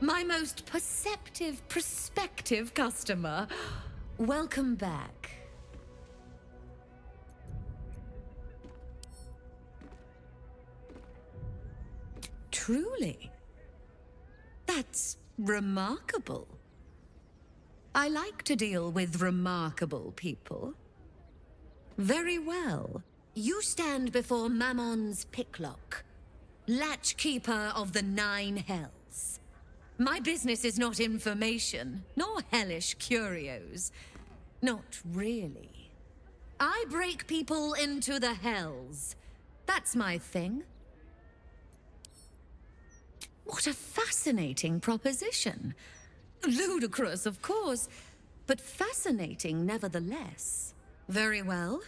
my most prospective customer. Welcome back. Truly. That's remarkable. I like to deal with remarkable people. Very well. You stand before Mammon's picklock, latchkeeper of the 9 hells. My business is not information, nor hellish curios. Not really. I break people into the hells. That's my thing. What a fascinating proposition. Ludicrous, of course, but fascinating nevertheless. Very well.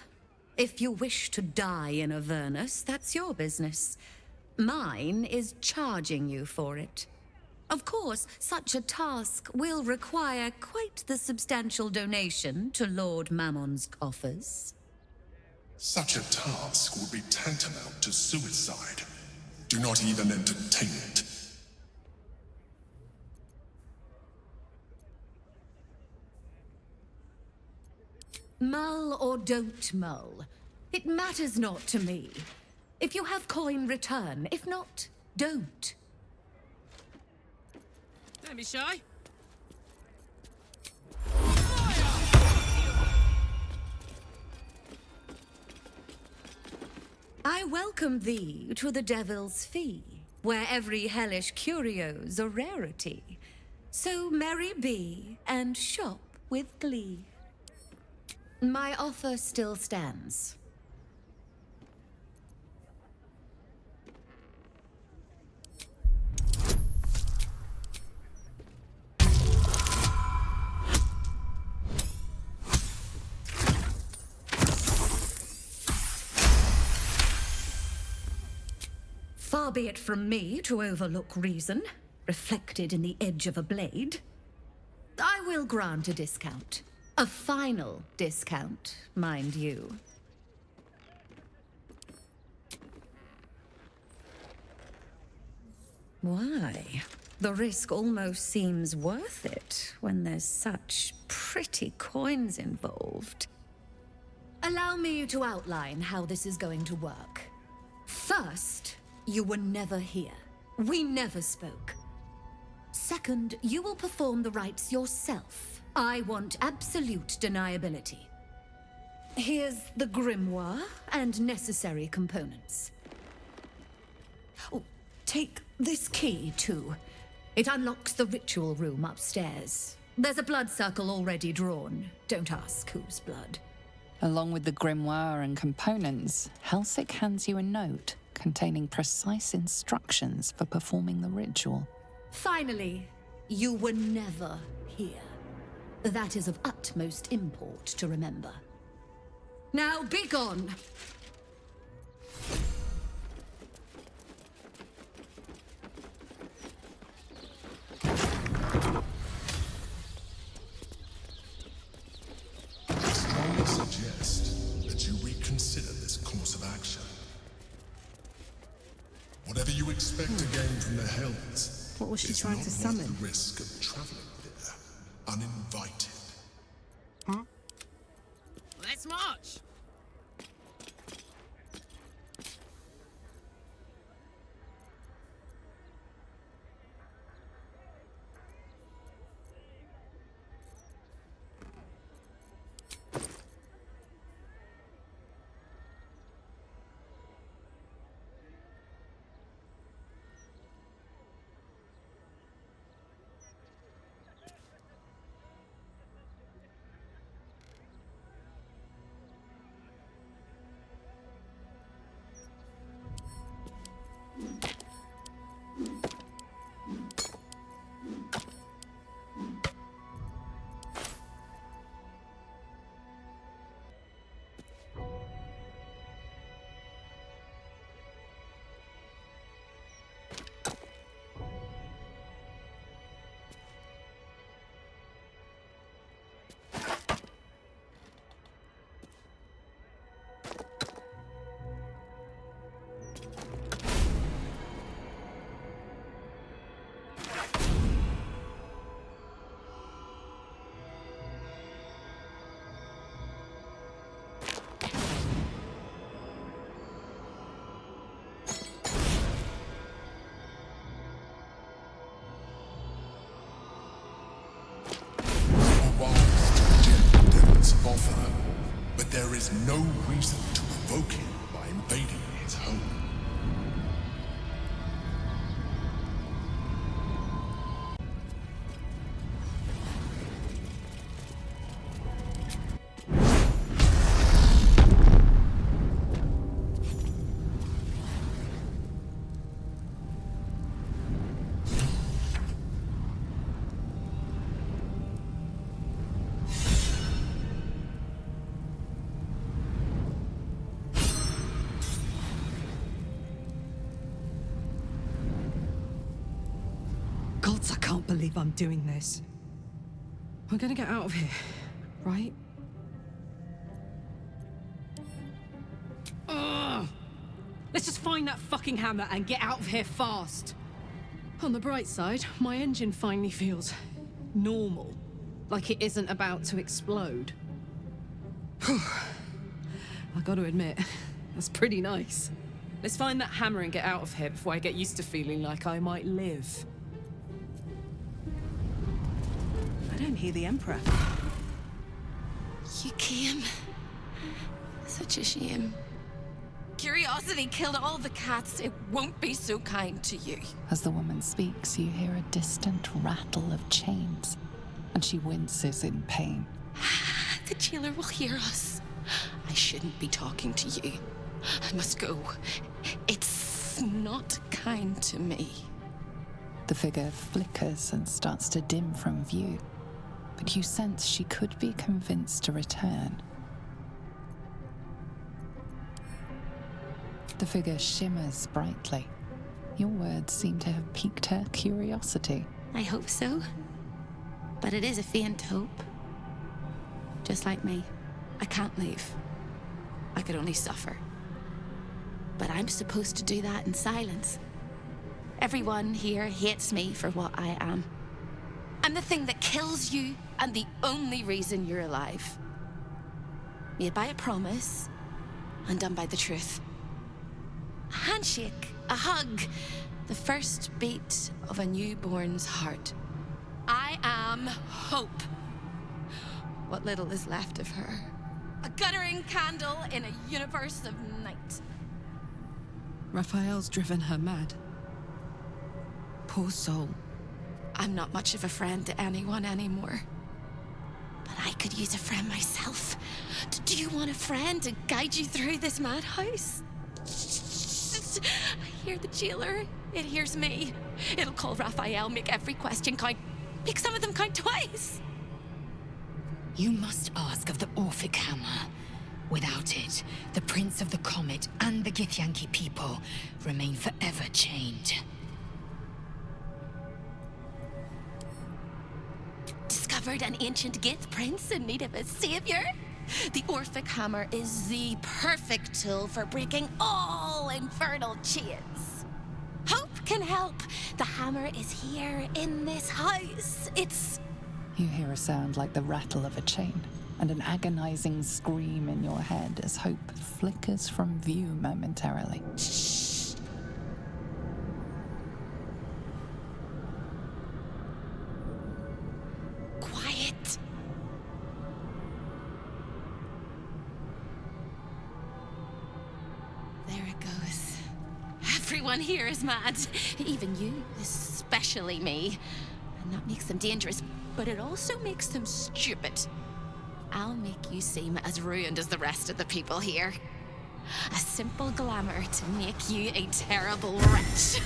If you wish to die in Avernus, that's your business. Mine is charging you for it. Of course, such a task will require quite the substantial donation to Lord Mammon's coffers. Such a task would be tantamount to suicide. Do not even entertain it. Mull or don't mull, it matters not to me. If you have coin, return. If not, don't. Don't be shy. I welcome thee to the Devil's Fee, where every hellish curio's a rarity. So merry be, and shop with glee. My offer still stands. Far be it from me to overlook reason, reflected in the edge of a blade. I will grant a discount. A final discount, mind you. Why? The risk almost seems worth it when there's such pretty coins involved. Allow me to outline how this is going to work. First, you were never here. We never spoke. Second, you will perform the rites yourself. I want absolute deniability. Here's the grimoire and necessary components. Oh, take this key, too. It unlocks the ritual room upstairs. There's a blood circle already drawn. Don't ask whose blood. Along with the grimoire and components, Helsik hands you a note containing precise instructions for performing the ritual. Finally, you were never here. That is of utmost import to remember. Now be gone! I strongly suggest that you reconsider this course of action. Whatever you expect to gain from the Hells, What was she is trying not to worth summon? the risk of traveling there uninvited. Let's march. offer, but there is no reason to provoke him by invading his home. Gods, I can't believe I'm doing this. We're gonna get out of here, right? Ugh! Let's just find that fucking hammer and get out of here fast. On the bright side, my engine finally feels normal. Like it isn't about to explode. I gotta admit, that's pretty nice. Let's find that hammer and get out of here before I get used to feeling like I might live. I don't hear the Emperor. You came. Such a shame. Curiosity killed all the cats. It won't be so kind to you. As the woman speaks, you hear a distant rattle of chains, and she winces in pain. The jailer will hear us. I shouldn't be talking to you. I must go. It's not kind to me. The figure flickers and starts to dim from view, but you sense she could be convinced to return. The figure shimmers brightly. Your words seem to have piqued her curiosity. I hope so. But it is a faint hope. Just like me. I can't leave. I could only suffer. But I'm supposed to do that in silence. Everyone here hates me for what I am. I'm the thing that kills you and the only reason you're alive. Made by a promise, undone by the truth. A handshake, a hug, the first beat of a newborn's heart. I am hope. What little is left of her. A guttering candle in a universe of night. Raphael's driven her mad. Poor soul. I'm not much of a friend to anyone anymore. But I could use a friend myself. Do you want a friend to guide you through this madhouse? I hear the jailer. It hears me. It'll call Raphael, make every question count. Make some of them count twice. You must ask of the Orphic hammer. Without it, the Prince of the Comet and the Githyanki people remain forever chained. Discovered an ancient Gith prince in need of a savior? The Orphic hammer is the perfect tool for breaking all infernal chains. Hope can help. The hammer is here in this house. It's... You hear a sound like the rattle of a chain, and an agonizing scream in your head as hope flickers from view momentarily. Quiet. There it goes. Everyone here is mad. Even you, especially me. And that makes them dangerous, but it also makes them stupid. I'll make you seem as ruined as the rest of the people here. A simple glamour to make you a terrible wretch.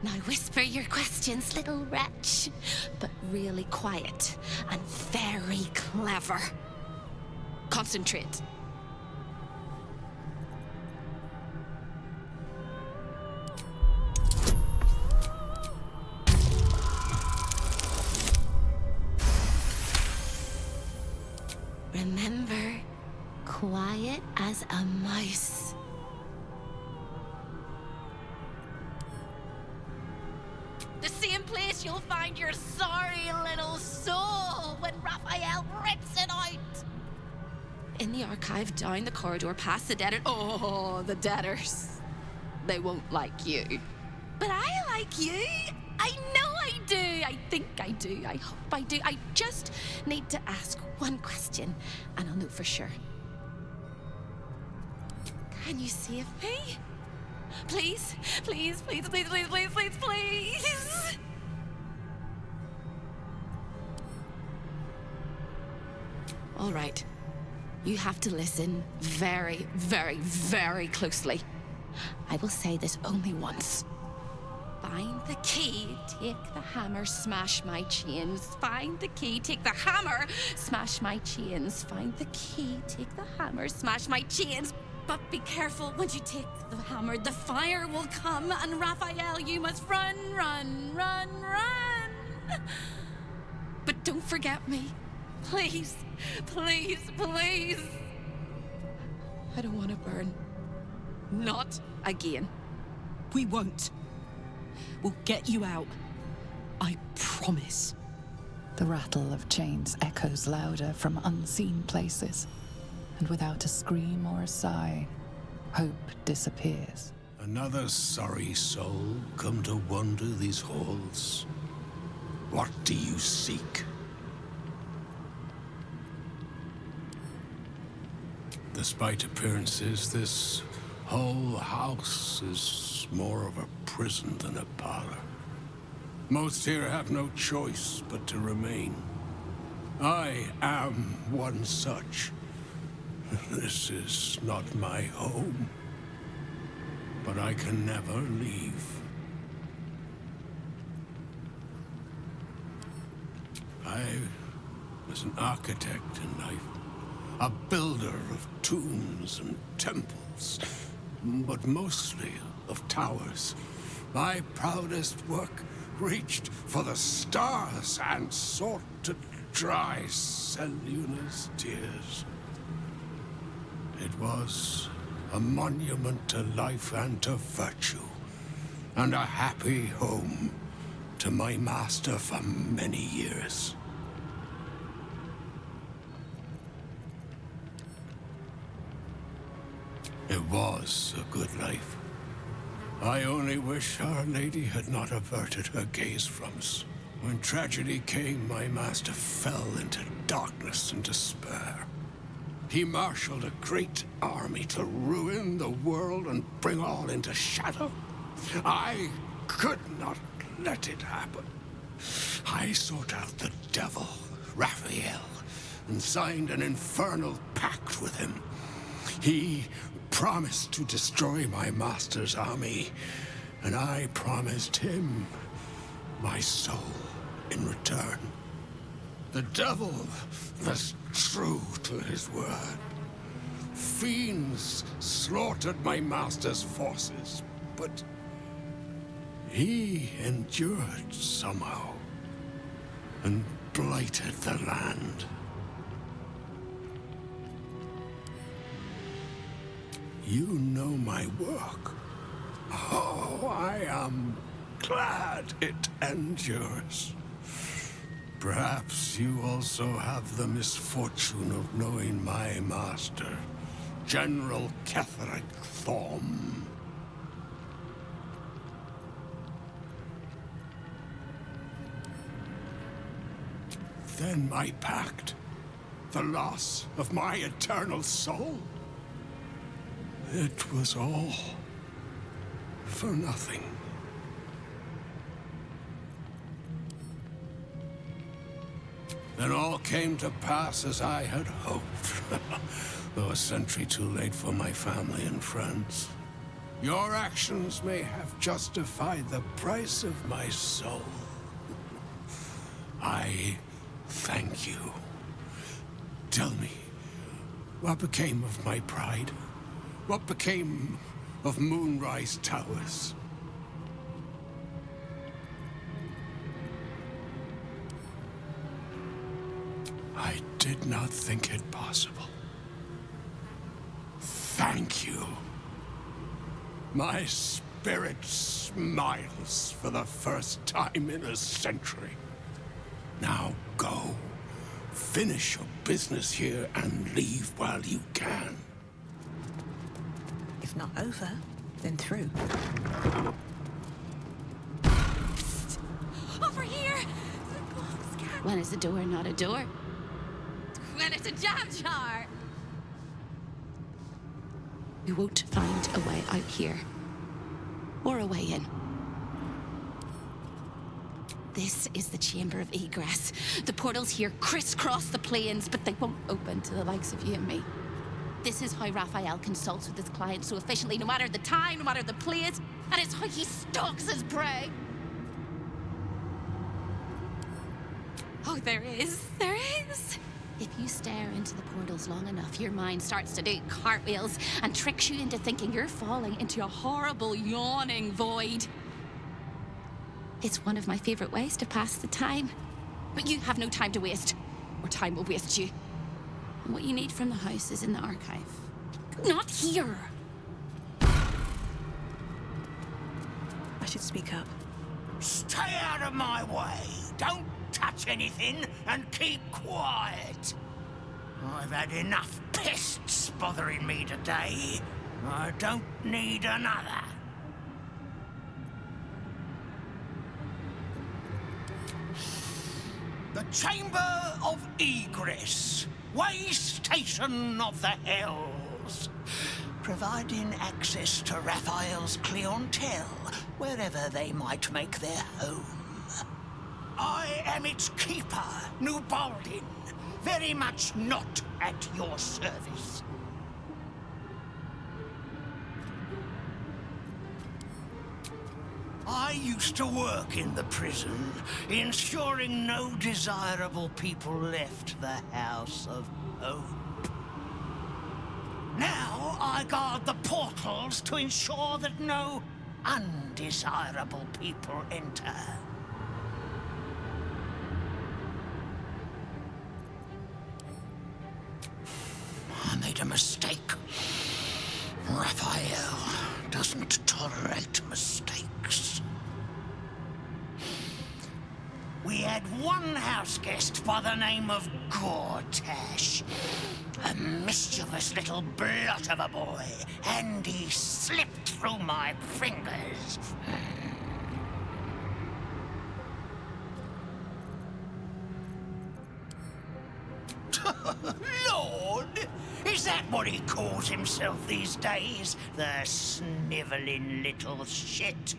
Now whisper your questions, little wretch. But really quiet and very clever. Concentrate. Remember, quiet as a mouse. The same place you'll find your sorry little soul when Raphael rips it out. In the archive, down the corridor, past the debtor. Oh, the debtors. They won't like you. But I like you. I know I do. I think I do. I hope I do. I just need to ask one question, and I'll know for sure. Can you save me? Please, please, please, please, please, please, please, please. All right. You have to listen very, very, very closely. I will say this only once. Find the key, take the hammer, smash my chains. Find the key, take the hammer, smash my chains. Find the key, take the hammer, smash my chains. But be careful, when you take the hammer, the fire will come, and Raphael, you must run, run, run, run. But don't forget me. Please, please, please. I don't want to burn. Not again. We won't. We'll get you out. I promise. The rattle of chains echoes louder from unseen places, and without a scream or a sigh, hope disappears. Another sorry soul come to wander these halls. What do you seek? Despite appearances, this whole house is more of a prison than a parlor. Most here have no choice but to remain. I am one such. This is not my home, but I can never leave. I was an architect in life. A builder of tombs and temples, but mostly of towers. My proudest work reached for the stars and sought to dry Seluna's tears. It was a monument to life and to virtue, and a happy home to my master for many years. It was a good life. I only wish Our Lady had not averted her gaze from us. When tragedy came, my master fell into darkness and despair. He marshaled a great army to ruin the world and bring all into shadow. I could not let it happen. I sought out the devil, Raphael, and signed an infernal pact with him. He promised to destroy my master's army, and I promised him my soul in return. The devil was true to his word. Fiends slaughtered my master's forces, but he endured somehow and blighted the land. You know my work. Oh, I am glad it endures. Perhaps you also have the misfortune of knowing my master, General Ketheric Thorm. Then my pact, the loss of my eternal soul. It was all for nothing. Then all came to pass as I had hoped, though a century too late for my family and friends. Your actions may have justified the price of my soul. I thank you. Tell me, what became of my pride? What became of Moonrise Towers? I did not think it possible. Thank you. My spirit smiles for the first time in a century. Now go. Finish your business here and leave while you can. If not over, then through. When is a door not a door? When it's a jam jar! You won't find a way out here. Or a way in. This is the chamber of egress. The portals here crisscross the plains, but they won't open to the likes of you and me. This is how Raphael consults with his clients so efficiently, no matter the time, no matter the place, and it's how he stalks his prey. Oh, there is. If you stare into the portals long enough, your mind starts to do cartwheels and tricks you into thinking you're falling into a horrible, yawning void. It's one of my favorite ways to pass the time. But you have no time to waste, or time will waste you. And what you need from the house is in the archive. Not here! I should speak up. Stay out of my way! Don't touch anything and keep quiet! I've had enough pests bothering me today. I don't need another. The Chamber of Egress, way station of the Hells, providing access to Raphael's clientele wherever they might make their home. I am its keeper, Nubaldin, very much not at your service. I used to work in the prison, ensuring no desirable people left the House of Hope. Now I guard the portals to ensure that no undesirable people enter. I made a mistake. Raphael doesn't tolerate mistakes. We had one house guest by the name of Gortash. A mischievous little blot of a boy, and he slipped through my fingers. Lord! Is that what he calls himself these days? The snivelling little shit?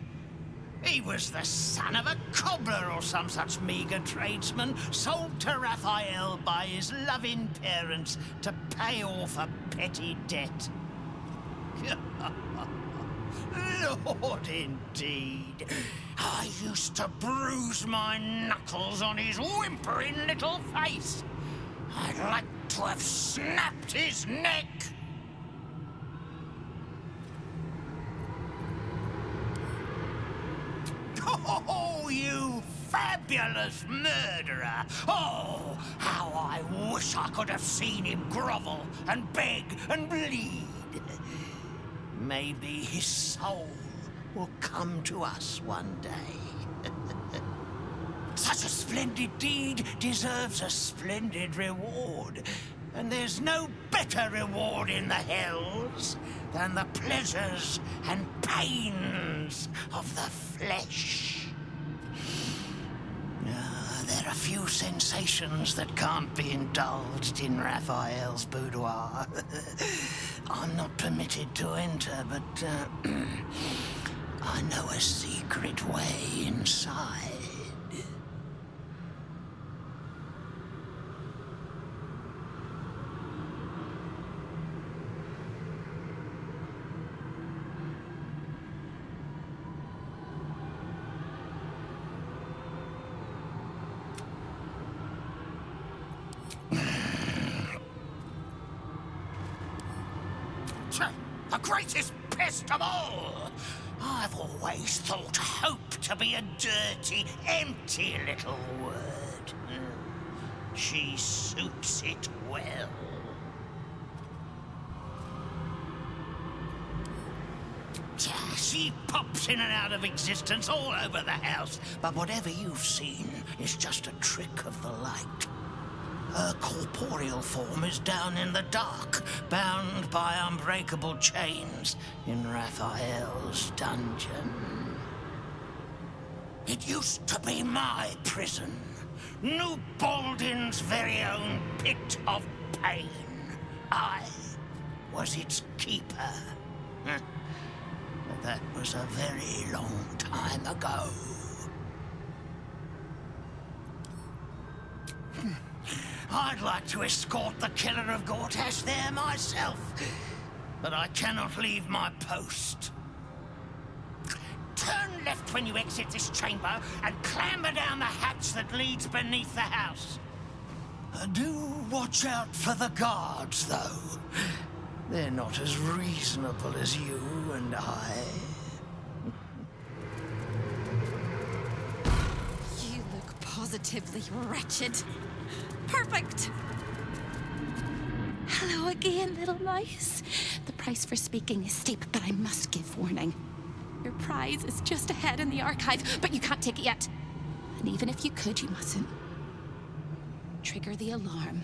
He was the son of a cobbler or some such meager tradesman, sold to Raphael by his loving parents to pay off a petty debt. Lord, indeed. I used to bruise my knuckles on his whimpering little face. I'd like to have snapped his neck. Oh, you fabulous murderer! Oh, how I wish I could have seen him grovel and beg and bleed. Maybe his soul will come to us one day. Such a splendid deed deserves a splendid reward. And there's no better reward in the Hells than the pleasures and pains of the flesh. There are few sensations that can't be indulged in Raphael's boudoir. I'm not permitted to enter, but I know a secret way inside. The greatest pest of all! I've always thought hope to be a dirty, empty little word. She suits it well. She pops in and out of existence all over the house, but whatever you've seen is just a trick of the light. Her corporeal form is down in the dark, bound by unbreakable chains in Raphael's dungeon. It used to be my prison, Nubaldin's very own pit of pain. I was its keeper. But that was a very long time ago. I'd like to escort the killer of Gortash there myself, but I cannot leave my post. Turn left when you exit this chamber and clamber down the hatch that leads beneath the house. Do watch out for the guards, though. They're not as reasonable as you and I. You look positively wretched. Perfect. Hello again, little mice. The price for speaking is steep, but I must give warning. Your prize is just ahead in the archive, but you can't take it yet. And even if you could, you mustn't. Trigger the alarm,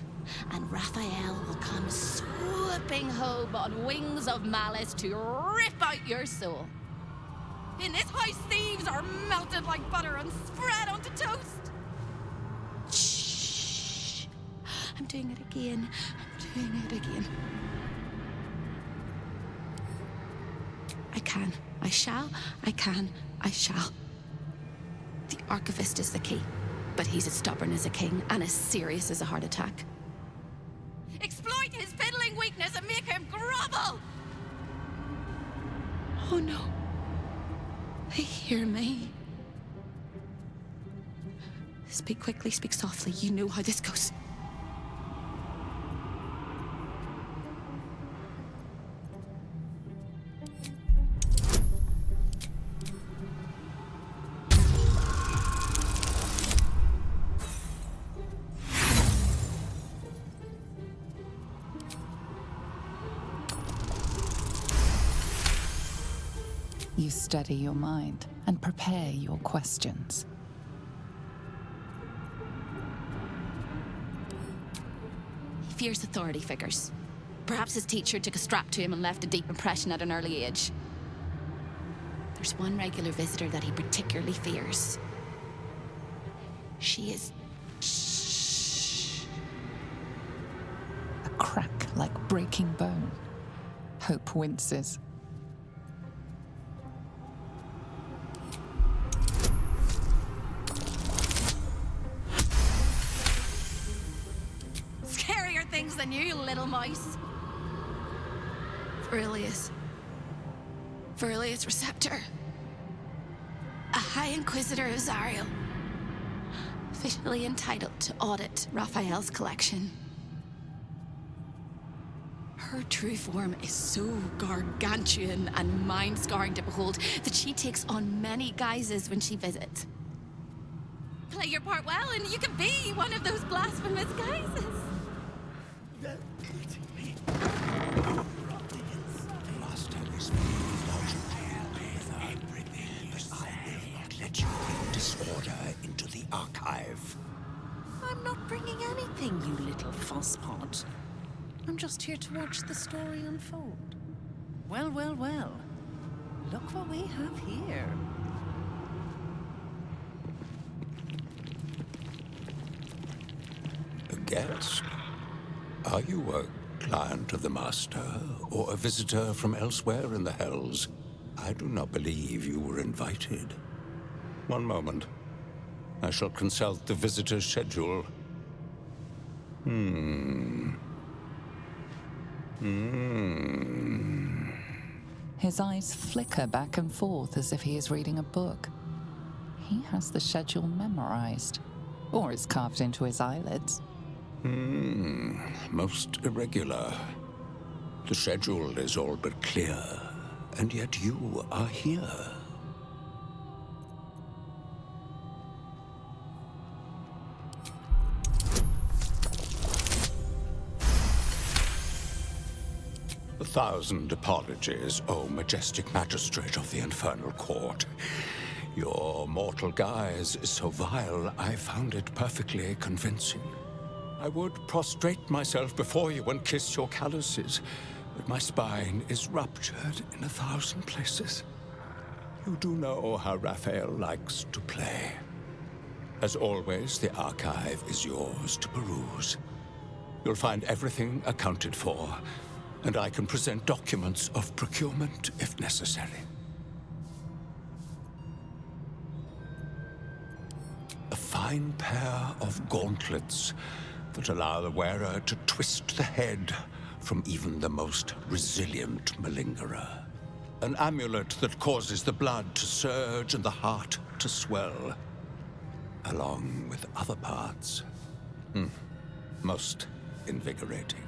and Raphael will come swooping home on wings of malice to rip out your soul. In this house, thieves are melted like butter and spread onto toast. Shh. I'm doing it again. I'm doing it again. I can. I shall. I can. I shall. The Archivist is the key, but he's as stubborn as a king and as serious as a heart attack. Exploit his fiddling weakness and make him grovel! Oh no. They hear me. Speak quickly, speak softly. You know how this goes. You steady your mind and prepare your questions. He fears authority figures. Perhaps his teacher took a strap to him and left a deep impression at an early age. There's one regular visitor that he particularly fears. She is... Shh. A crack like breaking bone. Hope winces. Things than you, little mice. Verilius Receptor. A High Inquisitor of Zariel. Officially entitled to audit Raphael's collection. Her true form is so gargantuan and mind-scarring to behold that she takes on many guises when she visits. Play your part well and you can be one of those blasphemous guises. Disorder into the archive. I'm not bringing anything, you little fusspot. I'm just here to watch the story unfold. Well, well, well. Look what we have here. A guest? Are you a client of the Master, or a visitor from elsewhere in the Hells? I do not believe you were invited. One moment. I shall consult the visitor's schedule. His eyes flicker back and forth as if he is reading a book. He has the schedule memorized, or it's carved into his eyelids. Most irregular. The schedule is all but clear, and yet you are here. A thousand apologies, O majestic magistrate of the Infernal Court. Your mortal guise is so vile, I found it perfectly convincing. I would prostrate myself before you and kiss your calluses, but my spine is ruptured in 1,000 places. You do know how Raphael likes to play. As always, the archive is yours to peruse. You'll find everything accounted for, and I can present documents of procurement if necessary. A fine pair of gauntlets that allow the wearer to twist the head from even the most resilient malingerer. An amulet that causes the blood to surge and the heart to swell, along with other parts. Most invigorating.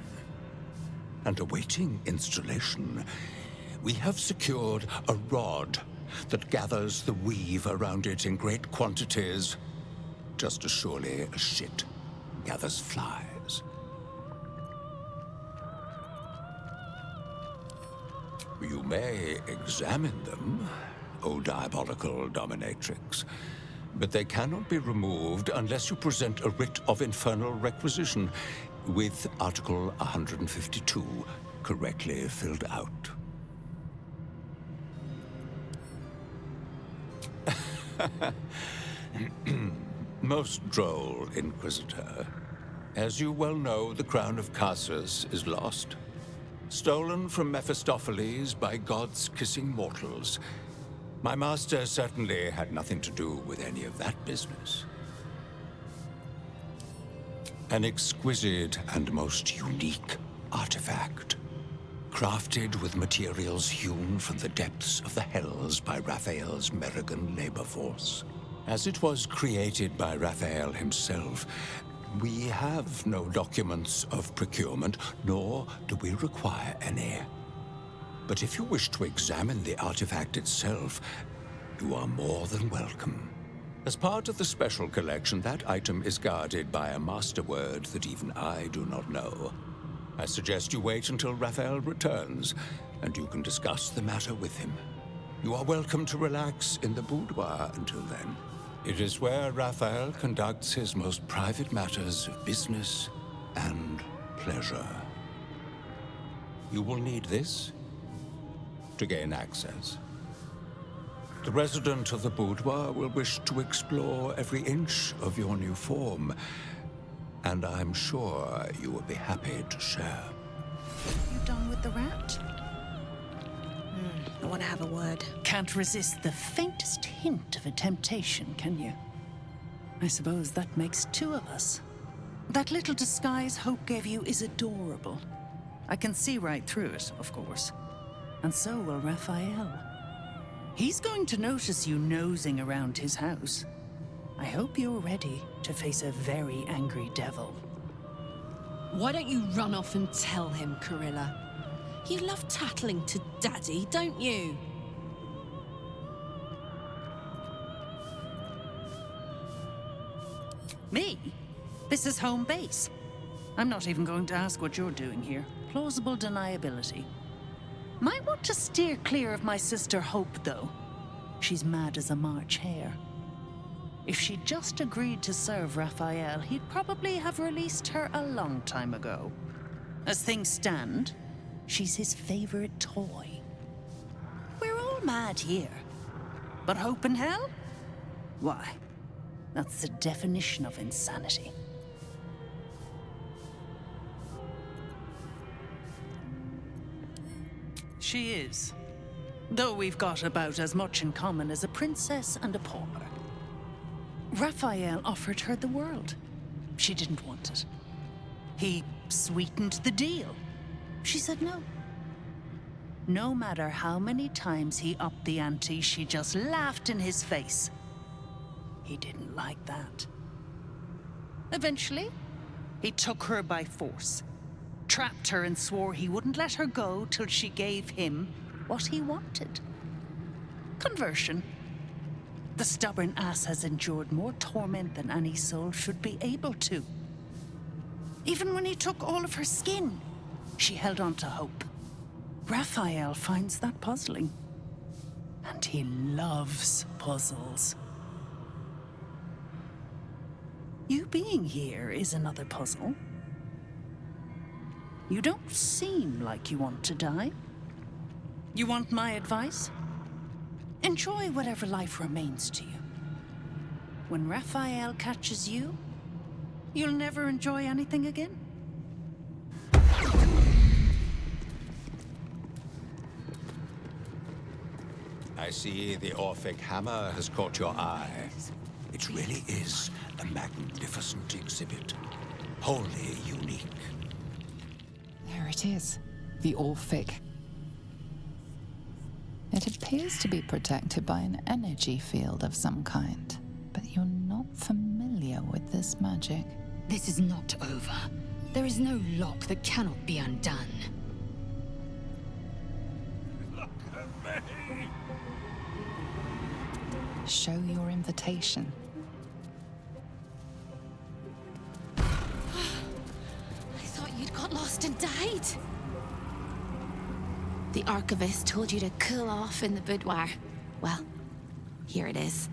And awaiting installation, we have secured a rod that gathers the weave around it in great quantities, just as surely as shit gathers flies. You may examine them, O diabolical dominatrix, but they cannot be removed unless you present a writ of infernal requisition with Article 152 correctly filled out. Most droll, Inquisitor. As you well know, the crown of Casus is lost. Stolen from Mephistopheles by gods kissing mortals. My master certainly had nothing to do with any of that business. An exquisite and most unique artifact, crafted with materials hewn from the depths of the hells by Raphael's Merrigan labor force. As it was created by Raphael himself, we have no documents of procurement, nor do we require any. But if you wish to examine the artifact itself, you are more than welcome. As part of the special collection, that item is guarded by a master word that even I do not know. I suggest you wait until Raphael returns, and you can discuss the matter with him. You are welcome to relax in the boudoir until then. It is where Raphael conducts his most private matters of business and pleasure. You will need this to gain access. The resident of the boudoir will wish to explore every inch of your new form, and I'm sure you will be happy to share. You done with the rat? I want to have a word. Can't resist the faintest hint of a temptation, can you? I suppose that makes two of us. That little disguise Hope gave you is adorable. I can see right through it, of course. And so will Raphael. He's going to notice you nosing around his house. I hope you're ready to face a very angry devil. Why don't you run off and tell him, Corilla? You love tattling to Daddy, don't you? Me? This is home base. I'm not even going to ask what you're doing here. Plausible deniability. Might want to steer clear of my sister Hope, though. She's mad as a March hare. If she'd just agreed to serve Raphael, he'd probably have released her a long time ago. As things stand, she's his favorite toy. We're all mad here. But Hope in hell? Why, that's the definition of insanity. She is. Though we've got about as much in common as a princess and a pauper. Raphael offered her the world. She didn't want it. He sweetened the deal. She said no. No matter how many times he upped the ante, she just laughed in his face. He didn't like that. Eventually, he took her by force, trapped her and swore he wouldn't let her go till she gave him what he wanted. Conversion. The stubborn ass has endured more torment than any soul should be able to. Even when he took all of her skin, she held on to hope. Raphael finds that puzzling. And he loves puzzles. You being here is another puzzle. You don't seem like you want to die. You want my advice? Enjoy whatever life remains to you. when Raphael catches you, you'll never enjoy anything again? I see the Orphic hammer has caught your eye. It really is a magnificent exhibit. Wholly unique. There it is, the Orphic. It appears to be protected by an energy field of some kind, but you're not familiar with this magic. This is not over. There is no lock that cannot be undone. Look at me! Show your invitation. I thought you'd got lost and died. The Archivist told you to cool off in the boudoir. Well, here it is.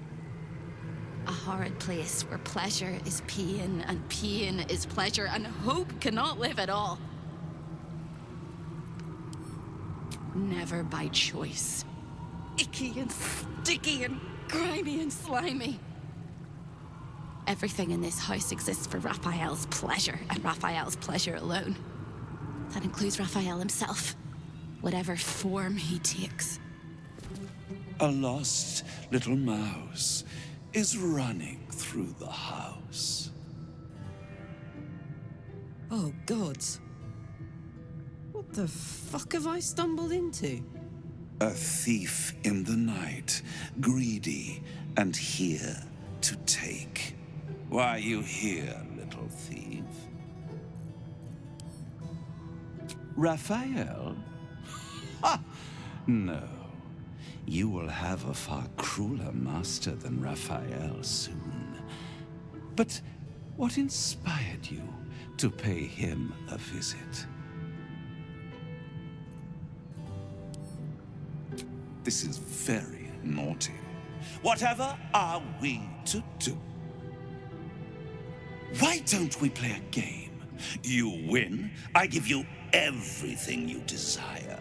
A horrid place where pleasure is pain, and pain is pleasure, and hope cannot live at all. Never by choice. Icky and sticky and grimy and slimy. Everything in this house exists for Raphael's pleasure, and Raphael's pleasure alone. That includes Raphael himself, whatever form he takes. A lost little mouse is running through the house. Oh, gods. What the fuck have I stumbled into? A thief in the night, greedy and here to take. Why are you here, little thief? Raphael? Ha! No. You will have a far crueler master than Raphael soon. But what inspired you to pay him a visit? This is very naughty. Whatever are we to do? Why don't we play a game? You win, I give you everything you desire.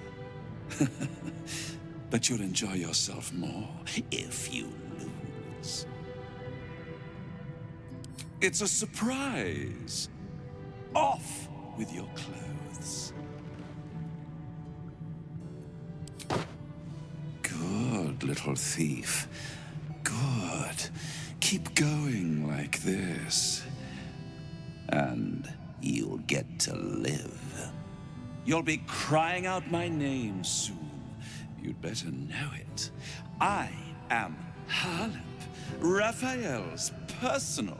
But you'll enjoy yourself more if you lose. It's a surprise. Off with your clothes. Good, little thief. Good. Keep going like this. And you'll get to live. You'll be crying out my name soon. You'd better know it. I am Haarlep, Raphael's personal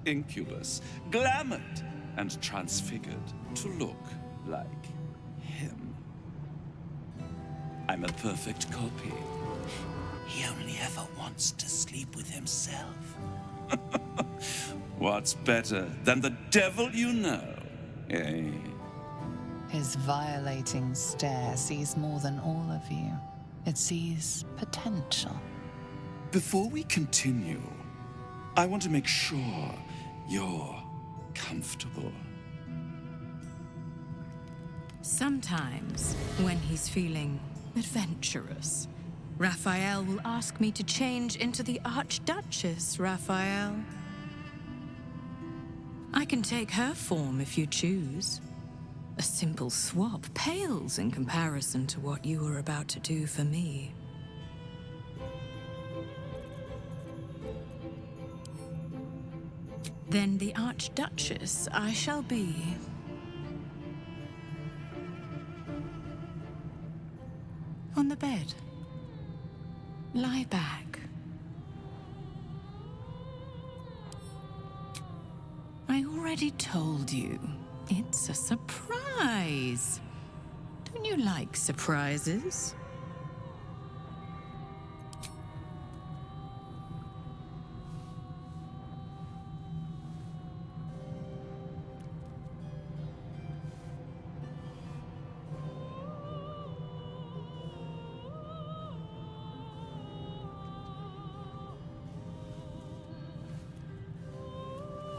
incubus, glamored and transfigured to look like him. I'm a perfect copy. He only ever wants to sleep with himself. What's better than the devil you know, eh? His violating stare sees more than all of you. It sees potential. Before we continue, I want to make sure you're comfortable. Sometimes, when he's feeling adventurous, Raphael will ask me to change into the Archduchess, Raphael. I can take her form if you choose. A simple swap pales in comparison to what you are about to do for me. Then the Archduchess I shall be. On the bed. Lie back. I already told you. It's a surprise. Don't you like surprises?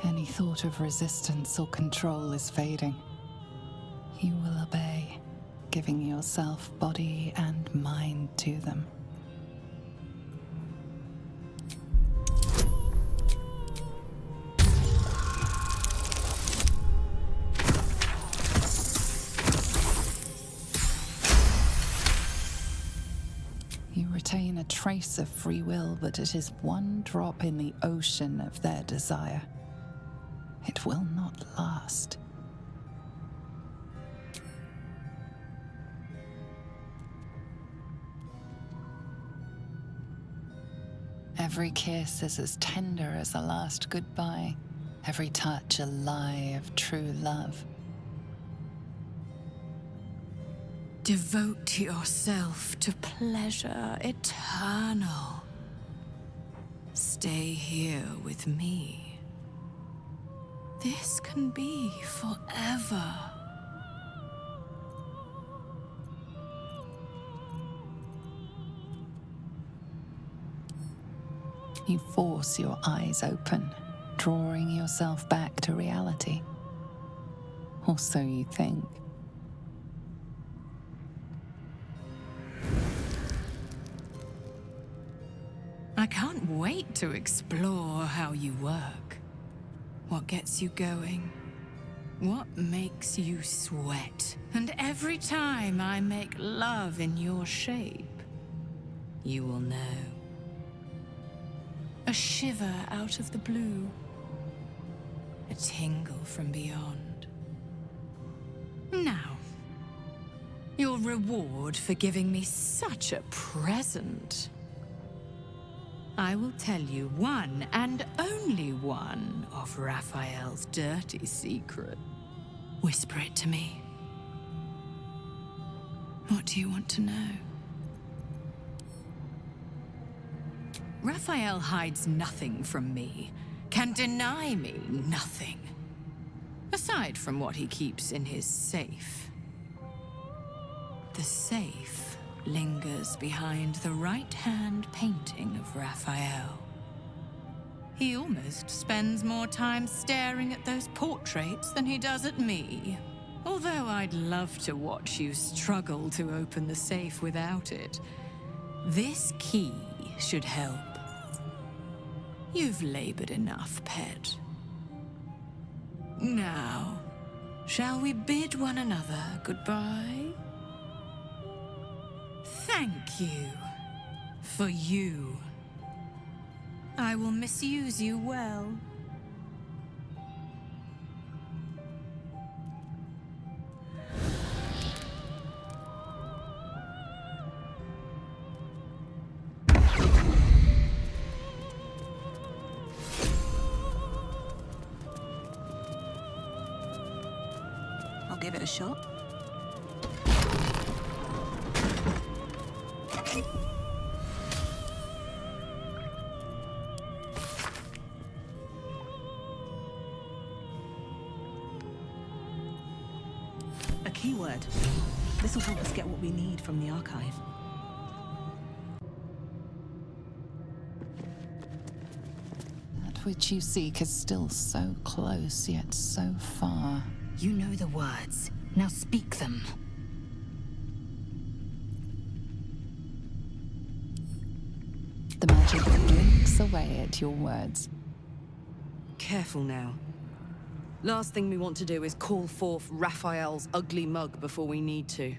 Any thought of resistance or control is fading. You will obey, giving yourself body and mind to them. promise of free will, but it is one drop in the ocean of their desire. It will not last. Every kiss is as tender as a last goodbye, every touch a lie of true love. Devote yourself to pleasure eternal. Stay here with me. This can be forever. You force your eyes open, drawing yourself back to reality. Or so you think. I can't wait to explore how you work. What gets you going? What makes you sweat? And every time I make love in your shape, you will know. A shiver out of the blue. A tingle from beyond. Now, your reward for giving me such a present. I will tell you one and only one of Raphael's dirty secret. Whisper it to me. What do you want to know? Raphael hides nothing from me, can deny me nothing. Aside from what he keeps in his safe. The safe lingers behind the right-hand painting of Raphael. He almost spends more time staring at those portraits than he does at me. Although I'd love to watch you struggle to open the safe without it. This key should help. You've labored enough, pet. Now, shall we bid one another goodbye? Thank you. For you. I will misuse you well. I'll give it a shot. A keyword. This will help us get what we need from the archive. That which you seek is still so close, yet so far. You know the words. Now speak them. The magic blinks away at your words. Careful now. Last thing we want to do is call forth Raphael's ugly mug before we need to.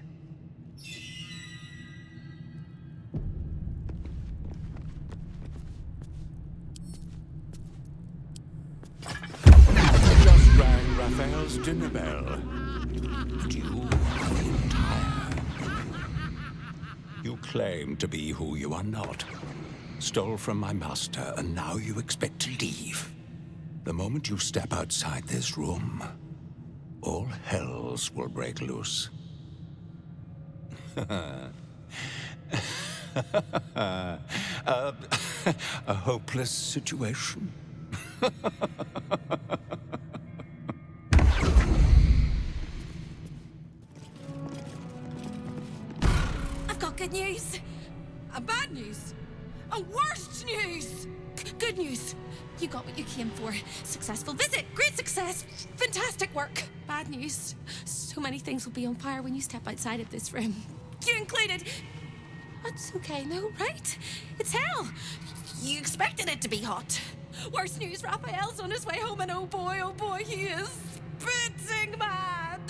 Just rang Raphael's dinner bell. And you are the entire. You claim to be who you are not. Stole from my master, and now you expect to leave. The moment you step outside this room, all hells will break loose. A hopeless situation. I've got good news. Bad news. Worst news. Good news. You got what you came for. Successful visit. Great success. Fantastic work. Bad news. So many things will be on fire when you step outside of this room. You included. That's okay, no, right? It's hell. You expected it to be hot. Worst news, Raphael's on his way home, and oh boy, he is spitting mad.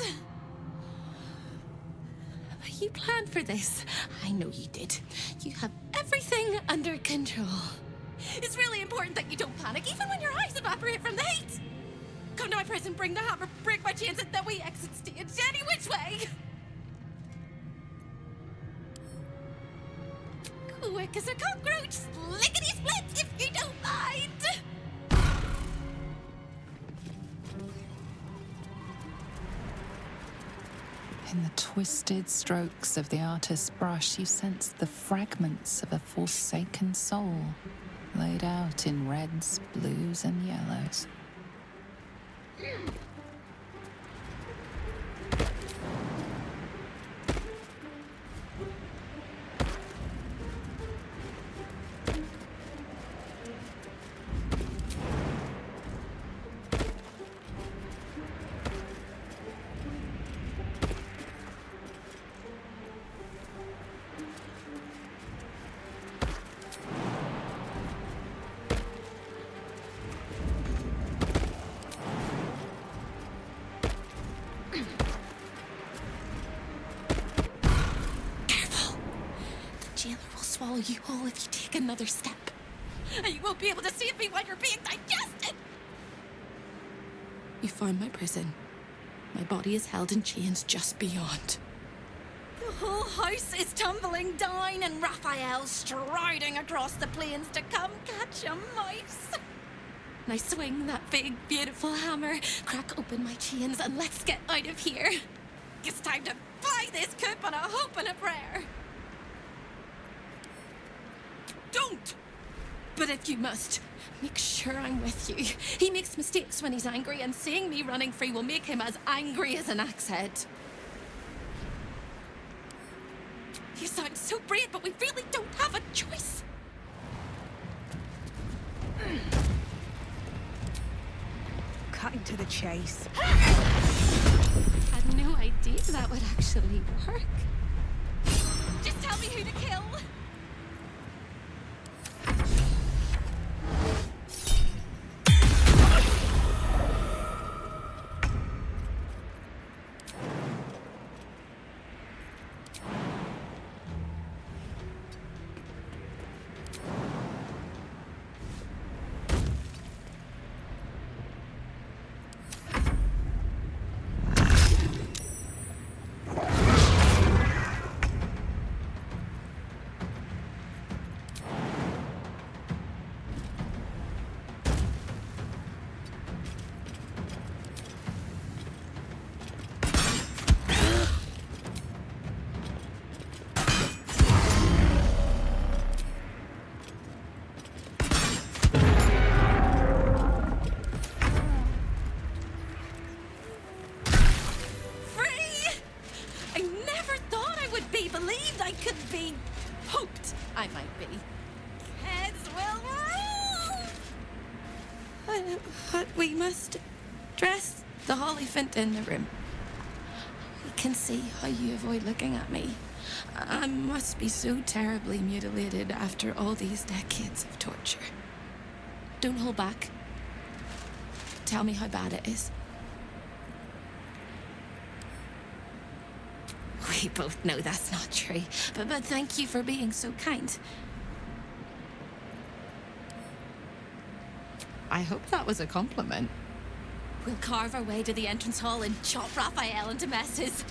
You planned for this. I know you did. You have everything under control. It's really important that you don't panic, even when your eyes evaporate from the heat. Come to my prison, bring the hammer, break my chains, and then we exit stage any which way. Quick as a cockroach, lickety-split if you don't mind. In the twisted strokes of the artist's brush, you sense the fragments of a forsaken soul, laid out in reds, blues, and yellows. Swallow you whole if you take another step. And you won't be able to save me while you're being digested. You found my prison. My body is held in chains just beyond. The whole house is tumbling down and Raphael striding across the plains to come catch a mouse. And I swing that big, beautiful hammer, crack open my chains, and let's get out of here. It's time to fly this coop on a hope and a prayer. Don't! But if you must, make sure I'm with you. He makes mistakes when he's angry, and seeing me running free will make him as angry as an axe head. You sound so brave, but we really don't have a choice. Cutting to the chase. Had no idea that would actually work. Just tell me who to kill. We must dress the Elephant in the room. I can see how you avoid looking at me. I must be so terribly mutilated after all these decades of torture. Don't hold back. Tell me how bad it is. We both know that's not true, but thank you for being so kind. I hope that was a compliment. We'll carve our way to the entrance hall and chop Raphael into messes.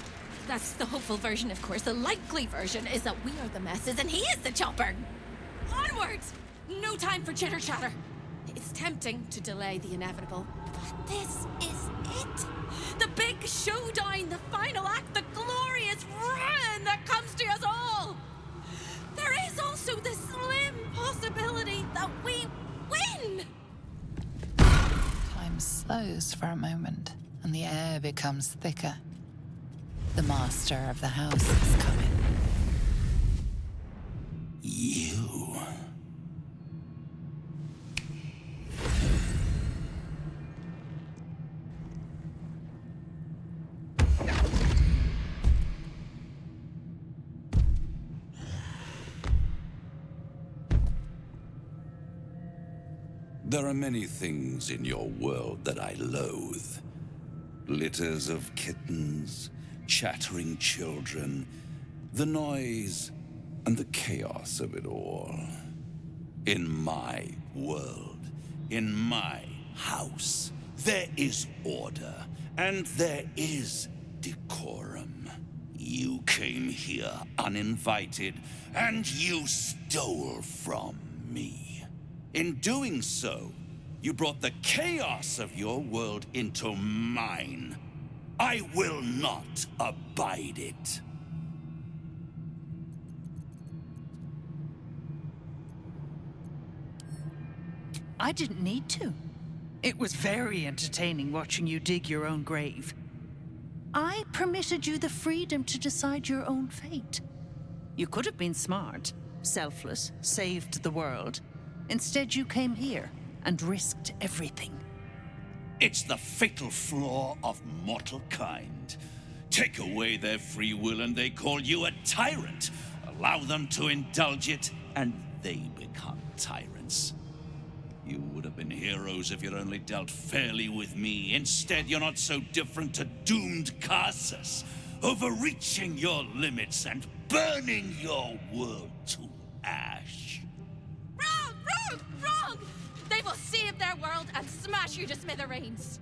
That's the hopeful version, of course. The likely version is that we are the messes and he is the chopper. Onwards! No time for chitter-chatter. It's tempting to delay the inevitable, but this is it. The big showdown, the final act, the glorious ruin that comes to us all. There is also the slim possibility that we win. Time slows for a moment, and the air becomes thicker. The master of the house is coming. You. There are many things in your world that I loathe. Litters of kittens, chattering children, The noise and the chaos of it all. In my world, in my house, there is order, and there is decorum. You came here uninvited, and you stole from me. In doing so, you brought the chaos of your world into mine. I will not abide it. I didn't need to. It was very entertaining watching you dig your own grave. I permitted you the freedom to decide your own fate. You could have been smart, selfless, saved the world. Instead, you came here and risked everything. It's the fatal flaw of mortal kind. Take away their free will and they call you a tyrant. Allow them to indulge it and they become tyrants. You would have been heroes if you'd only dealt fairly with me. Instead, you're not so different to doomed Karsus, overreaching your limits and burning your world to ash. Wrong! Wrong! Wrong! They will save their world and smash you to smithereens.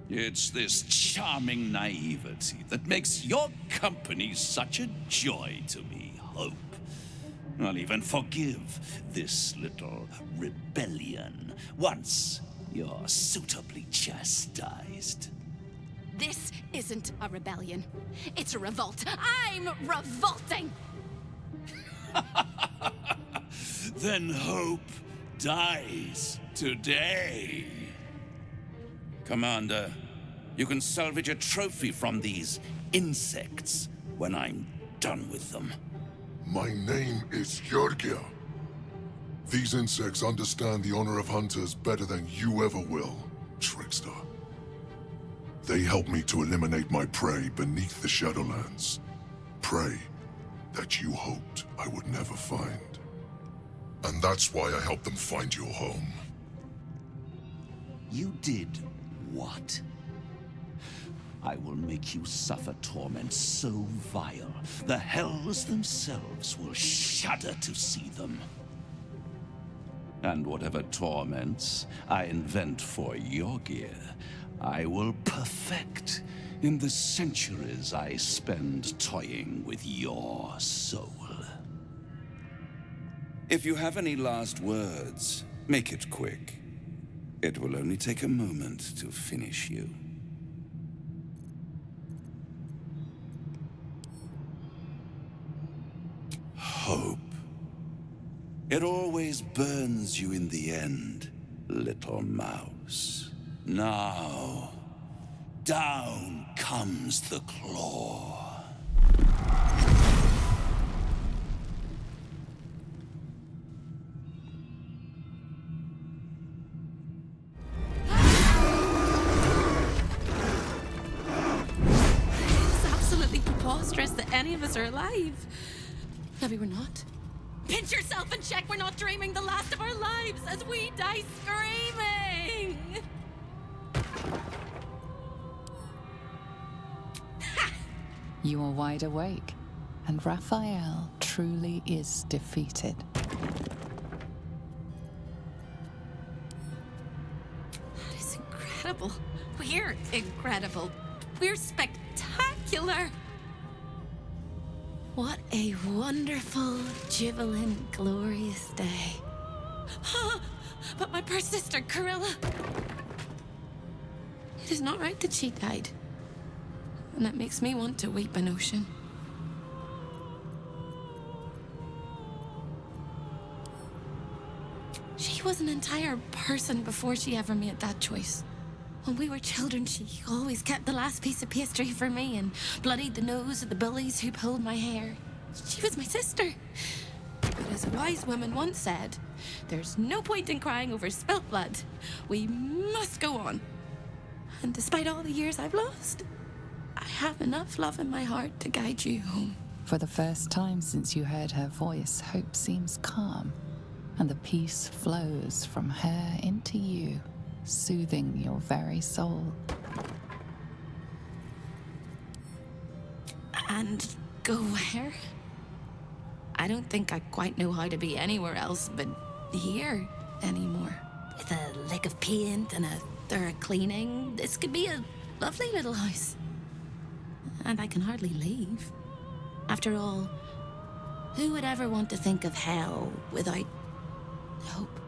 It's this charming naivety that makes your company such a joy to me, Hope. I'll even forgive this little rebellion once you're suitably chastised. This isn't a rebellion. It's a revolt. I'm revolting! Then Hope dies today. Commander, you can salvage a trophy from these insects when I'm done with them. My name is Jörgja. These insects understand the honor of hunters better than you ever will, trickster. They help me to eliminate my prey beneath the Shadowlands. Prey that you hoped I would never find. And that's why I helped them find your home. You did what? I will make you suffer torment so vile, the hells themselves will shudder to see them. And whatever torments I invent for your gear, I will perfect in the centuries I spend toying with your soul. If you have any last words, make it quick. It will only take a moment to finish you. Hope. It always burns you in the end, little mouse. Now, down comes the claw. It's absolutely preposterous that any of us are alive. Maybe we're not. Pinch yourself and check we're not dreaming the last of our lives as we die screaming! You are wide awake, and Raphael truly is defeated. That is incredible. We're incredible. We're spectacular. What a wonderful, jubilant, glorious day. But my poor sister, Corilla. It is not right that she died. And that makes me want to weep an ocean. She was an entire person before she ever made that choice. When we were children, she always kept the last piece of pastry for me and bloodied the nose of the bullies who pulled my hair. She was my sister. But as a wise woman once said, there's no point in crying over spilt blood. We must go on. And despite all the years I've lost, I have enough love in my heart to guide you home. For the first time since you heard her voice, Hope seems calm, and the peace flows from her into you, soothing your very soul. And go where? I don't think I quite know how to be anywhere else but here anymore. With a lick of paint and a thorough cleaning, this could be a lovely little house. And I can hardly leave. After all, who would ever want to think of hell without hope?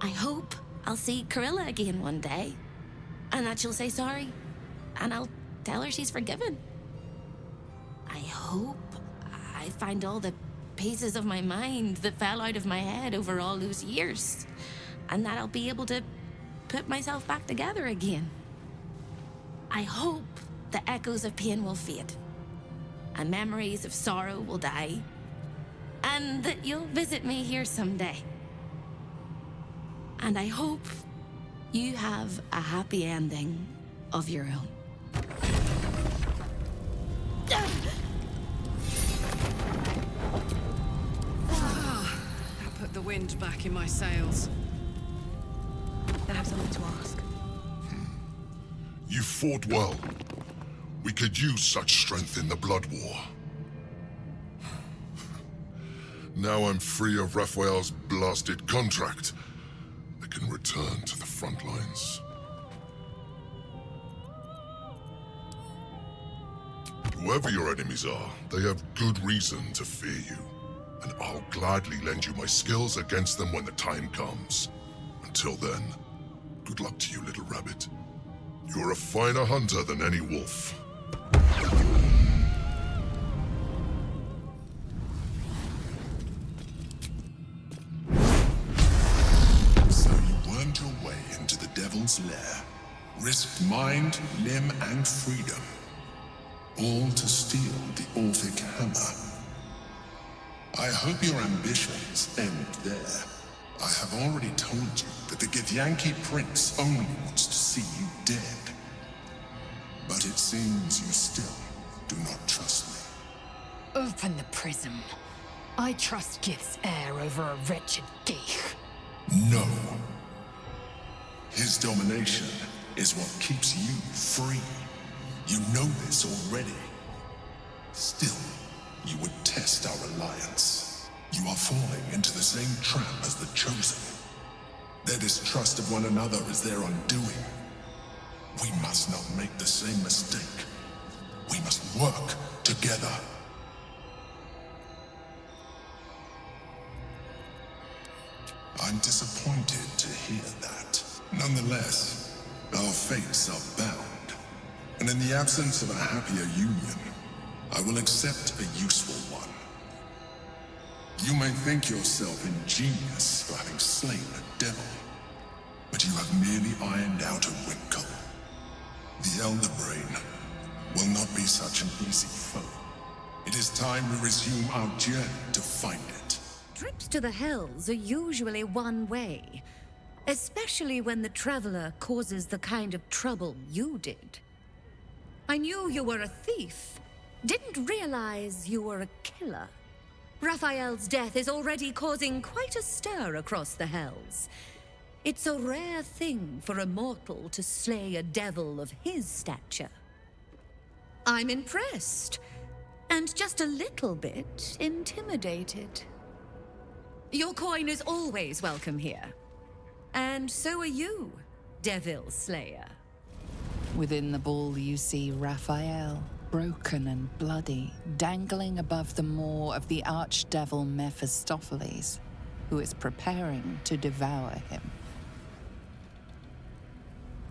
I hope I'll see Corilla again one day, and that she'll say sorry, and I'll tell her she's forgiven. I hope I find all the pieces of my mind that fell out of my head over all those years, and that I'll be able to put myself back together again. I hope the echoes of pain will fade, and memories of sorrow will die, and that you'll visit me here someday. And I hope you have a happy ending of your own. That put the wind back in my sails. I have something to ask. You fought well. We could use such strength in the Blood War. Now I'm free of Raphael's blasted contract. I can return to the front lines. Whoever your enemies are, they have good reason to fear you. And I'll gladly lend you my skills against them when the time comes. Until then, good luck to you, little rabbit. You're a finer hunter than any wolf. So you wormed your way into the Devil's Lair, risked mind, limb, and freedom, all to steal the Orphic hammer. I hope your ambitions end there. I have already told you that the Githyanki Prince only wants to see you dead. But it seems you still do not trust me. Open the prism. I trust Gith's heir over a wretched geich. No. His domination is what keeps you free. You know this already. Still, you would test our alliance. You are falling into the same trap as the Chosen. Their distrust of one another is their undoing. We must not make the same mistake. We must work together. I'm disappointed to hear that. Nonetheless, our fates are bound. And in the absence of a happier union, I will accept a useful one. You may think yourself ingenious for having slain a devil, but you have merely ironed out a wrinkle. The Elder Brain will not be such an easy foe. It is time we resume our journey to find it. Trips to the Hells are usually one way, especially when the traveler causes the kind of trouble you did. I knew you were a thief, didn't realize you were a killer. Raphael's death is already causing quite a stir across the Hells. It's a rare thing for a mortal to slay a devil of his stature. I'm impressed, and just a little bit intimidated. Your coin is always welcome here. And so are you, Devil Slayer. Within the ball you see Raphael, broken and bloody, dangling above the maw of the archdevil Mephistopheles, who is preparing to devour him.